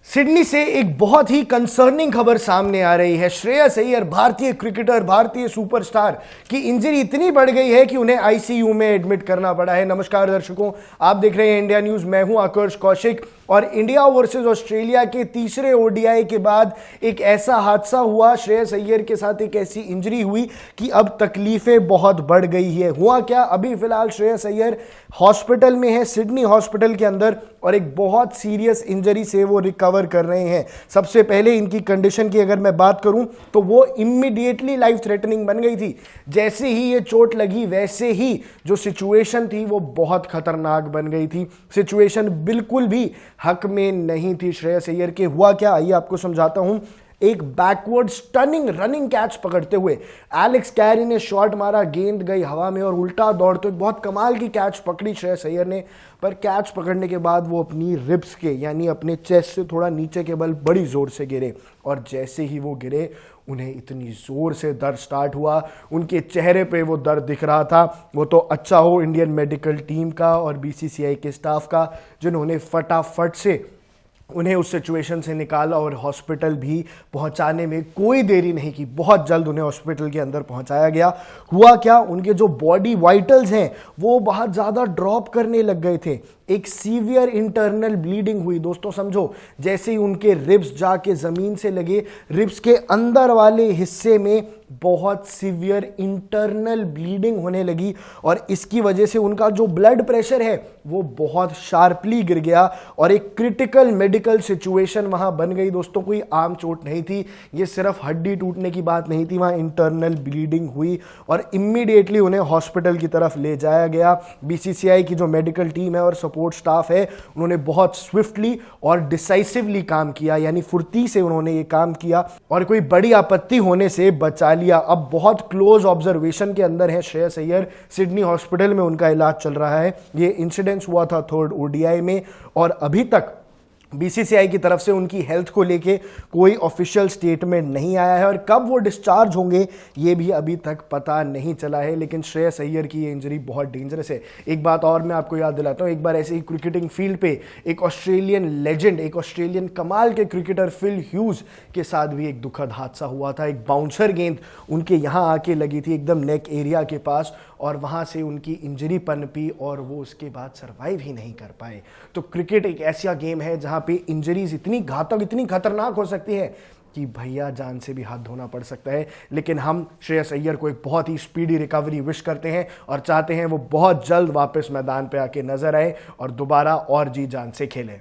Sydney से एक बहुत ही कंसर्निंग खबर सामने आ रही है। श्रेयस अय्यर, भारतीय क्रिकेटर, भारतीय सुपरस्टार की इंजरी इतनी बढ़ गई है कि उन्हें आईसीयू में एडमिट करना पड़ा है। नमस्कार दर्शकों, आप देख रहे हैं इंडिया न्यूज। मैं हूं आकर्ष कौशिक और इंडिया वर्सेस ऑस्ट्रेलिया के तीसरे ओडीआई के बाद एक ऐसा हादसा हुआ, श्रेयस अय्यर के साथ एक ऐसी इंजरी हुई कि अब तकलीफें बहुत बढ़ गई है। हुआ क्या, अभी फिलहाल श्रेयस अय्यर हॉस्पिटल में है, सिडनी हॉस्पिटल के अंदर, और एक बहुत सीरियस इंजरी से वो रिकवर कर रहे हैं। सबसे पहले इनकी कंडीशन की अगर मैं बात करूं तो वो इमीडिएटली लाइफ थ्रेटनिंग बन गई थी। जैसे ही ये चोट लगी वैसे ही जो सिचुएशन थी वो बहुत खतरनाक बन गई थी। सिचुएशन बिल्कुल भी हक में नहीं थी श्रेयस अय्यर के। हुआ क्या, आइए आपको समझाता हूं। एक बैकवर्ड स्टनिंग रनिंग कैच पकड़ते हुए एलेक्स कैरी ने शॉट मारा, गेंद गई हवा में और उल्टा दौड़ते हुए बहुत कमाल की कैच पकड़ी श्रेयस अय्यर ने। पर कैच पकड़ने के बाद वो अपनी रिब्स के यानी अपने चेस्ट से थोड़ा नीचे के बल बड़ी जोर से गिरे, और जैसे ही वो गिरे उन्हें इतनी जोर से दर्द स्टार्ट हुआ, उनके चेहरे पे वो दर्द दिख रहा था। वो तो अच्छा हो इंडियन मेडिकल टीम का और बीसीसीआई के स्टाफ का, जिन्होंने फटाफट से उन्हें उस सिचुएशन से निकाला और हॉस्पिटल भी पहुंचाने में कोई देरी नहीं की। बहुत जल्द उन्हें हॉस्पिटल के अंदर पहुंचाया गया। हुआ क्या, उनके जो बॉडी वाइटल्स हैं वो बहुत ज़्यादा ड्रॉप करने लग गए थे। एक सीवियर इंटरनल ब्लीडिंग हुई। दोस्तों समझो, जैसे ही उनके रिब्स जाके ज़मीन से लगे, रिब्स के अंदर वाले हिस्से में बहुत सीवियर इंटरनल ब्लीडिंग होने लगी, और इसकी वजह से उनका जो ब्लड प्रेशर है वो बहुत शार्पली गिर गया और एक क्रिटिकल मेडिकल सिचुएशन वहां बन गई। दोस्तों, कोई आम चोट नहीं थी, ये सिर्फ हड्डी टूटने की बात नहीं थी, वहां इंटरनल ब्लीडिंग हुई और इमीडिएटली उन्हें हॉस्पिटल की तरफ ले जाया गया। बीसीसीआई की जो मेडिकल टीम है और सपोर्ट स्टाफ है, उन्होंने बहुत स्विफ्टली और डिसाइसिवली काम किया, यानी फुर्ती से उन्होंने ये काम किया और कोई बड़ी आपत्ति होने से बचा लिया। अब बहुत क्लोज ऑब्जर्वेशन के अंदर है श्रेयस अय्यर, सिडनी हॉस्पिटल में उनका इलाज चल रहा है। ये इंसिडेंस हुआ था थर्ड ओडीआई में, और अभी तक बीसीसीआई की तरफ से उनकी हेल्थ को लेके कोई ऑफिशियल स्टेटमेंट नहीं आया है, और कब वो डिस्चार्ज होंगे ये भी अभी तक पता नहीं चला है। लेकिन श्रेयस अय्यर की ये इंजरी बहुत डेंजरस है। एक बात और मैं आपको याद दिलाता हूँ, एक बार ऐसे ही क्रिकेटिंग फील्ड पे एक ऑस्ट्रेलियन लेजेंड, एक ऑस्ट्रेलियन कमाल के क्रिकेटर फिल ह्यूज के साथ भी एक दुखद हादसा हुआ था। एक बाउंसर गेंद उनके यहाँ आके लगी थी एकदम नेक एरिया के पास, और वहाँ से उनकी इंजरी पनपी और वो उसके बाद सर्वाइव ही नहीं कर पाए। तो क्रिकेट एक ऐसा गेम है जहाँ पे इंजरीज इतनी घातक, इतनी खतरनाक हो सकती है कि भैया जान से भी हाथ धोना पड़ सकता है। लेकिन हम श्रेयस अय्यर को एक बहुत ही स्पीडी रिकवरी विश करते हैं और चाहते हैं वो बहुत जल्द वापस मैदान पे आके नजर आए और दोबारा और जी जान से खेलें।